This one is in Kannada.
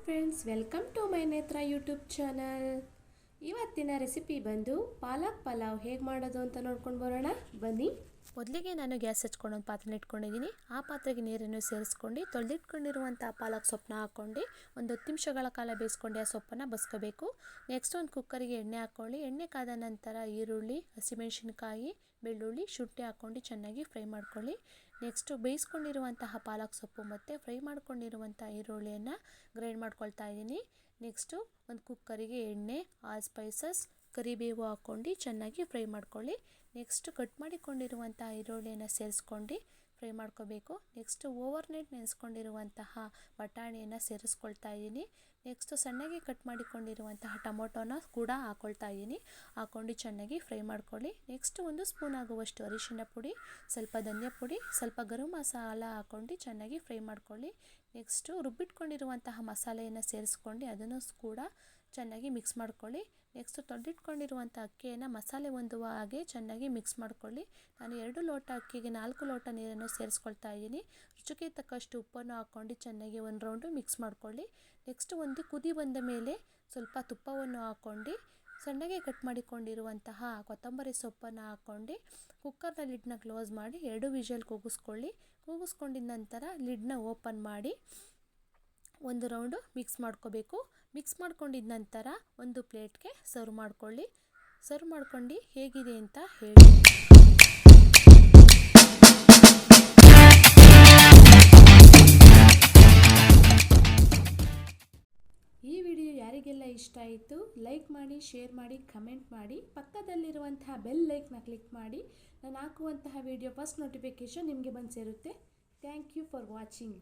ಫ್ರೆಂಡ್ಸ್, ವೆಲ್ಕಮ್ ಟು ಮೈ ನೇತ್ರ ಯೂಟ್ಯೂಬ್ ಚಾನಲ್. ಇವತ್ತಿನ ರೆಸಿಪಿ ಬಂದು ಪಾಲಕ್ ಪಲಾವ್ ಹೇಗೆ ಮಾಡೋದು ಅಂತ ನೋಡ್ಕೊಂಡು ಬರೋಣ ಬನ್ನಿ. ಮೊದಲಿಗೆ ನಾನು ಗ್ಯಾಸ್ ಹಚ್ಕೊಂಡು ಒಂದು ಪಾತ್ರೆ ಇಟ್ಕೊಂಡಿದ್ದೀನಿ. ಆ ಪಾತ್ರೆಗೆ ನೀರನ್ನು ಸೇರಿಸ್ಕೊಂಡು ತೊಳೆದಿಟ್ಕೊಂಡಿರುವಂಥ ಪಾಲಕ್ ಸೊಪ್ಪನ್ನ ಹಾಕ್ಕೊಂಡು ಒಂದು 10 ನಿಮಿಷಗಳ ಕಾಲ ಬೇಯಿಸ್ಕೊಂಡು ಆ ಸೊಪ್ಪನ್ನು ಬಸ್ಕೋಬೇಕು. ನೆಕ್ಸ್ಟ್ ಒಂದು ಕುಕ್ಕರಿಗೆ ಎಣ್ಣೆ ಹಾಕ್ಕೊಳ್ಳಿ. ಎಣ್ಣೆ ಕಾದ ನಂತರ ಈರುಳ್ಳಿ, ಹಸಿಮೆಣಸಿನಕಾಯಿ, ಬೆಳ್ಳುಳ್ಳಿ, ಶುಂಠಿ ಹಾಕ್ಕೊಂಡು ಚೆನ್ನಾಗಿ ಫ್ರೈ ಮಾಡ್ಕೊಳ್ಳಿ. ನೆಕ್ಸ್ಟು ಬೇಯಿಸ್ಕೊಂಡಿರುವಂತಹ ಪಾಲಕ್ ಸೊಪ್ಪು ಮತ್ತು ಫ್ರೈ ಮಾಡ್ಕೊಂಡಿರುವಂಥ ಈರುಳ್ಳಿಯನ್ನು ಗ್ರೈಂಡ್ ಮಾಡ್ಕೊಳ್ತಾ ಇದ್ದೀನಿ. ನೆಕ್ಸ್ಟು ಒಂದು ಕುಕ್ಕರಿಗೆ ಎಣ್ಣೆ, ಆಲ್ ಸ್ಪೈಸಸ್, ಕರಿಬೇವು ಹಾಕ್ಕೊಂಡು ಚೆನ್ನಾಗಿ ಫ್ರೈ ಮಾಡ್ಕೊಳ್ಳಿ. ನೆಕ್ಸ್ಟ್ ಕಟ್ ಮಾಡಿಕೊಂಡಿರುವಂಥ ಈರುಳ್ಳಿಯನ್ನು ಸೇರಿಸ್ಕೊಂಡು ಫ್ರೈ ಮಾಡ್ಕೋಬೇಕು. ನೆಕ್ಸ್ಟು ಓವರ್ನೈಟ್ ನೆನೆಸ್ಕೊಂಡಿರುವಂತಹ ಬಟಾಣಿಯನ್ನು ಸೇರಿಸ್ಕೊಳ್ತಾ ಇದ್ದೀನಿ. ನೆಕ್ಸ್ಟು ಸಣ್ಣಗೆ ಕಟ್ ಮಾಡಿಕೊಂಡಿರುವಂತಹ ಟೊಮೊಟೊನ ಕೂಡ ಹಾಕ್ಕೊಳ್ತಾ ಇದ್ದೀನಿ. ಹಾಕ್ಕೊಂಡು ಚೆನ್ನಾಗಿ ಫ್ರೈ ಮಾಡ್ಕೊಳ್ಳಿ. ನೆಕ್ಸ್ಟು 1 ಸ್ಪೂನ್ ಆಗುವಷ್ಟು ಅರಿಶಿಣ ಪುಡಿ, ಸ್ವಲ್ಪ ಧನಿಯಾ ಪುಡಿ, ಸ್ವಲ್ಪ ಗರಂ ಮಸಾಲ ಹಾಕ್ಕೊಂಡು ಚೆನ್ನಾಗಿ ಫ್ರೈ ಮಾಡ್ಕೊಳ್ಳಿ. ನೆಕ್ಸ್ಟು ರುಬ್ಬಿಟ್ಕೊಂಡಿರುವಂತಹ ಮಸಾಲೆಯನ್ನು ಸೇರಿಸ್ಕೊಂಡು ಅದನ್ನು ಕೂಡ ಚೆನ್ನಾಗಿ ಮಿಕ್ಸ್ ಮಾಡ್ಕೊಳ್ಳಿ. ನೆಕ್ಸ್ಟು ತೊಳೆದಿಟ್ಕೊಂಡಿರುವಂಥ ಅಕ್ಕಿಯನ್ನು ಮಸಾಲೆ ಹೊಂದುವ ಹಾಗೆ ಚೆನ್ನಾಗಿ ಮಿಕ್ಸ್ ಮಾಡ್ಕೊಳ್ಳಿ. ನಾನು 2 ಲೋಟ ಅಕ್ಕಿಗೆ 4 ಲೋಟ ನೀರನ್ನು ಸೇರಿಸ್ಕೊಳ್ತಾ ಇದ್ದೀನಿ. ರುಚಿಗೆ ತಕ್ಕಷ್ಟು ಉಪ್ಪನ್ನು ಹಾಕ್ಕೊಂಡು ಚೆನ್ನಾಗಿ ಒಂದು ರೌಂಡು ಮಿಕ್ಸ್ ಮಾಡ್ಕೊಳ್ಳಿ. ನೆಕ್ಸ್ಟ್ ಒಂದು ಕುದಿ ಬಂದ ಮೇಲೆ ಸ್ವಲ್ಪ ತುಪ್ಪವನ್ನು ಹಾಕ್ಕೊಂಡು ಸಣ್ಣಗೆ ಕಟ್ ಮಾಡಿಕೊಂಡಿರುವಂತಹ ಕೊತ್ತಂಬರಿ ಸೊಪ್ಪನ್ನು ಹಾಕ್ಕೊಂಡು ಕುಕ್ಕರ್ನ ಲಿಡ್ನ ಕ್ಲೋಸ್ ಮಾಡಿ 2 ವಿಷಲ್ ಕೂಗಿಸ್ಕೊಳ್ಳಿ. ಕೂಗಿಸ್ಕೊಂಡಿದ ನಂತರ ಲಿಡ್ನ ಓಪನ್ ಮಾಡಿ ಒಂದು ರೌಂಡು ಮಿಕ್ಸ್ ಮಾಡ್ಕೋಬೇಕು. ಮಿಕ್ಸ್ ಮಾಡ್ಕೊಂಡಿದ ನಂತರ ಒಂದು ಪ್ಲೇಟ್ಗೆ ಸರ್ವ್ ಮಾಡ್ಕೊಳ್ಳಿ. ಸರ್ವ್ ಮಾಡ್ಕೊಂಡು ಹೇಗಿದೆ ಅಂತ ಹೇಳಿ. ಈ ವಿಡಿಯೋ ಯಾರಿಗೆಲ್ಲ ಇಷ್ಟ ಆಯಿತು ಲೈಕ್ ಮಾಡಿ, ಶೇರ್ ಮಾಡಿ, ಕಮೆಂಟ್ ಮಾಡಿ. ಪಕ್ಕದಲ್ಲಿರುವಂತಹ ಬೆಲ್ ಲೈಕ್ನ ಕ್ಲಿಕ್ ಮಾಡಿ. ನಾನು ಹಾಕುವಂತಹ ವಿಡಿಯೋ ಫಸ್ಟ್ ನೋಟಿಫಿಕೇಷನ್ ನಿಮಗೆ ಬಂದು ಸೇರುತ್ತೆ. Thank you for watching.